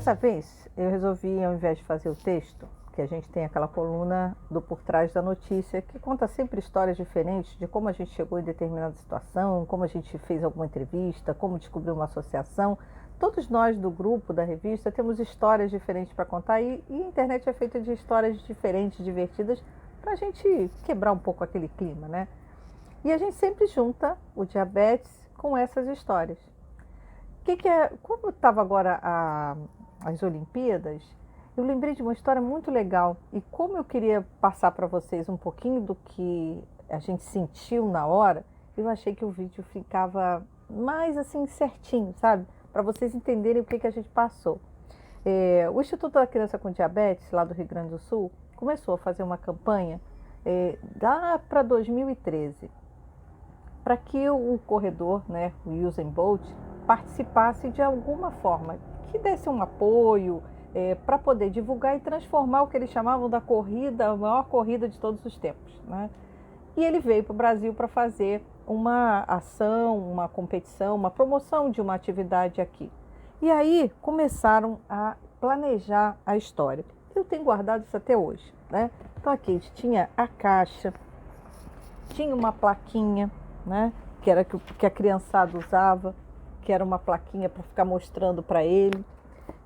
Dessa vez, eu resolvi, ao invés de fazer o texto, que a gente tem aquela coluna do Por Trás da Notícia, que conta sempre histórias diferentes de como a gente chegou em determinada situação, como a gente fez alguma entrevista, como descobriu uma associação. Todos nós do grupo, da revista, temos histórias diferentes para contar e a internet é feita de histórias diferentes, divertidas, para a gente quebrar um pouco aquele clima, né? E a gente sempre junta o diabetes com essas histórias. Como estava agora as Olimpíadas, eu lembrei de uma história muito legal e como eu queria passar para vocês um pouquinho do que a gente sentiu na hora, eu achei que o vídeo ficava mais assim certinho, sabe? Para vocês entenderem o que a gente passou. O Instituto da Criança com Diabetes, lá do Rio Grande do Sul, começou a fazer uma campanha lá para 2013, para que o corredor, né, o Usain Bolt, participasse de alguma forma, que desse um apoio para poder divulgar e transformar o que eles chamavam da corrida, a maior corrida de todos os tempos, né? E ele veio para o Brasil para fazer uma ação, uma competição, uma promoção de uma atividade aqui. E aí começaram a planejar a história. Eu tenho guardado isso até hoje, né? Então aqui tinha a caixa, tinha uma plaquinha, né, que era que a criançada usava, que era uma plaquinha para ficar mostrando para ele.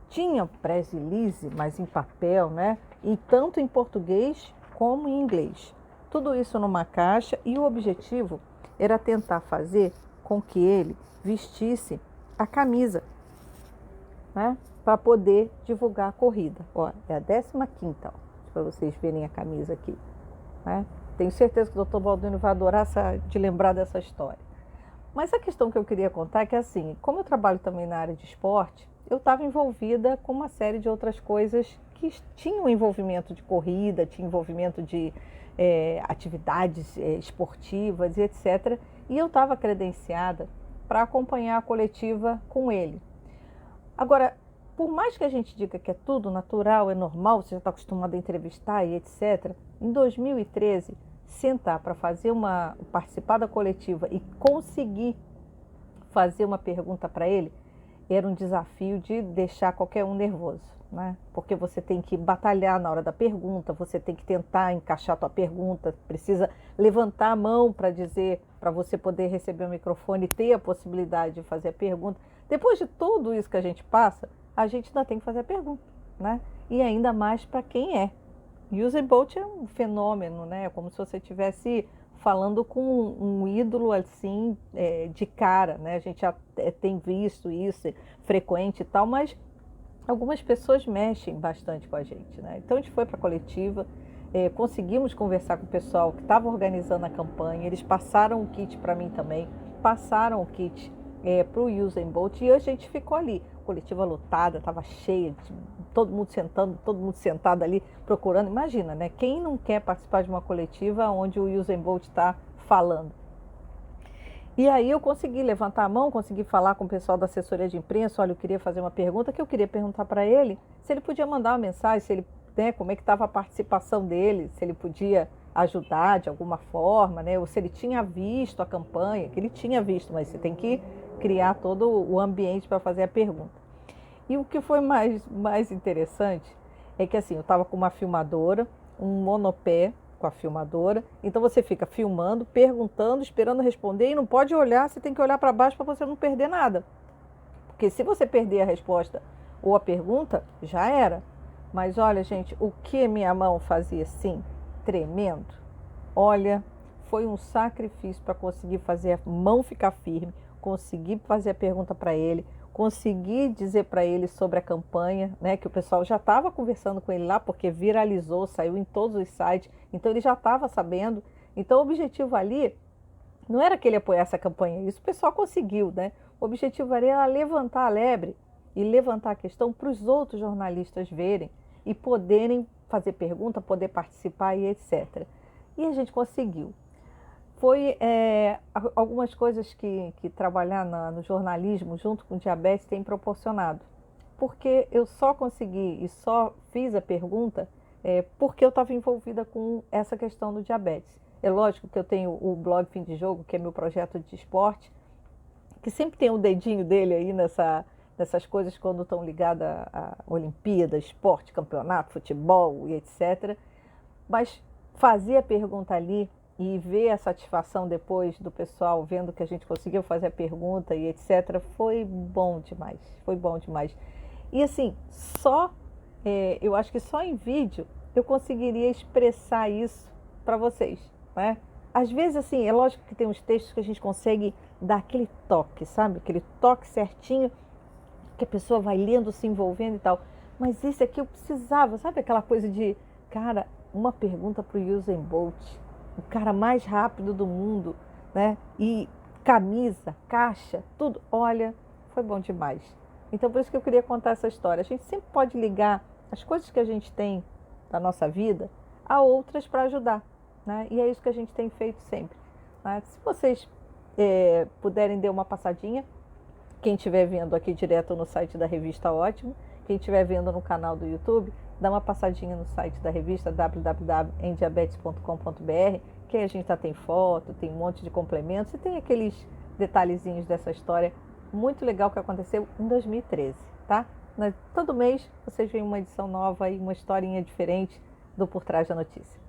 Tinha press release, mas em papel, né, e tanto em português como em inglês. Tudo isso numa caixa e o objetivo era tentar fazer com que ele vestisse a camisa, né, para poder divulgar a corrida. Ó, é a 15ª, para vocês verem a camisa aqui, né? Tenho certeza que o Dr. Baldino vai adorar de lembrar dessa história. Mas a questão que eu queria contar é que, assim, como eu trabalho também na área de esporte, eu estava envolvida com uma série de outras coisas que tinham envolvimento de corrida, tinha envolvimento de atividades esportivas e etc. E eu estava credenciada para acompanhar a coletiva com ele. Agora, por mais que a gente diga que é tudo natural, é normal, você já está acostumado a entrevistar e etc., em 2013, sentar para participar da coletiva e conseguir fazer uma pergunta para ele, era um desafio de deixar qualquer um nervoso, né? Porque você tem que batalhar na hora da pergunta, você tem que tentar encaixar a tua pergunta, precisa levantar a mão para dizer, para você poder receber o microfone e ter a possibilidade de fazer a pergunta. Depois de tudo isso que a gente passa, a gente ainda tem que fazer a pergunta, né? E ainda mais para quem é. Usain Bolt é um fenômeno, né? É como se você estivesse falando com um ídolo assim, de cara, né? A gente já tem visto isso frequente e tal, mas algumas pessoas mexem bastante com a gente, né? Então a gente foi para a coletiva, conseguimos conversar com o pessoal que estava organizando a campanha, eles passaram o kit para mim também, passaram o kit para o Usain Bolt e a gente ficou ali. Coletiva lotada, estava cheia, todo mundo sentado ali procurando. Imagina, né? Quem não quer participar de uma coletiva onde o Usain Bolt está falando? E aí eu consegui levantar a mão, consegui falar com o pessoal da assessoria de imprensa. Olha, eu queria fazer uma pergunta, que eu queria perguntar para ele se ele podia mandar uma mensagem, se ele, né, como é que estava a participação dele, se ele podia ajudar de alguma forma, né? Ou se ele tinha visto a campanha, que ele tinha visto, mas você tem que criar todo o ambiente para fazer a pergunta. E o que foi mais interessante é que, assim, eu estava com uma filmadora, um monopé com a filmadora, então você fica filmando, perguntando, esperando responder e não pode olhar, você tem que olhar para baixo para você não perder nada. Porque se você perder a resposta ou a pergunta, já era. Mas olha, gente, o que minha mão fazia assim, tremendo, olha, foi um sacrifício para conseguir fazer a mão ficar firme, conseguir fazer a pergunta para ele, conseguir dizer para ele sobre a campanha, né, que o pessoal já estava conversando com ele lá, porque viralizou, saiu em todos os sites, então ele já estava sabendo. Então o objetivo ali não era que ele apoiasse a campanha, isso o pessoal conseguiu, né? O objetivo ali era levantar a lebre e levantar a questão para os outros jornalistas verem e poderem fazer pergunta, poder participar e etc. E a gente conseguiu. Foi algumas coisas que trabalhar no jornalismo junto com o diabetes tem proporcionado. Porque eu só consegui e só fiz a pergunta porque eu estava envolvida com essa questão do diabetes. É lógico que eu tenho o blog Fim de Jogo, que é meu projeto de esporte, que sempre tem um dedinho dele aí dessas coisas quando estão ligadas à Olimpíada, esporte, campeonato, futebol e etc. Mas fazer a pergunta ali e ver a satisfação depois do pessoal vendo que a gente conseguiu fazer a pergunta e etc. foi bom demais, foi bom demais. E assim, eu acho que só em vídeo eu conseguiria expressar isso para vocês, né? Às vezes, assim, é lógico que tem uns textos que a gente consegue dar aquele toque, sabe? Aquele toque certinho que a pessoa vai lendo, se envolvendo e tal. Mas esse aqui eu precisava, sabe aquela coisa de, cara, uma pergunta para o Usain Bolt, o cara mais rápido do mundo, né? E camisa, caixa, tudo. Olha, foi bom demais. Então, por isso que eu queria contar essa história. A gente sempre pode ligar as coisas que a gente tem da nossa vida a outras para ajudar, né? E é isso que a gente tem feito sempre, né? Se vocês puderem dar uma passadinha, quem estiver vendo aqui direto no site da Revista Ótimo, quem estiver vendo no canal do YouTube, dá uma passadinha no site da revista www.emdiabetes.com.br, que aí a gente tem foto, tem um monte de complementos e tem aqueles detalhezinhos dessa história muito legal que aconteceu em 2013, tá? Todo mês vocês veem uma edição nova e uma historinha diferente do Por Trás da Notícia.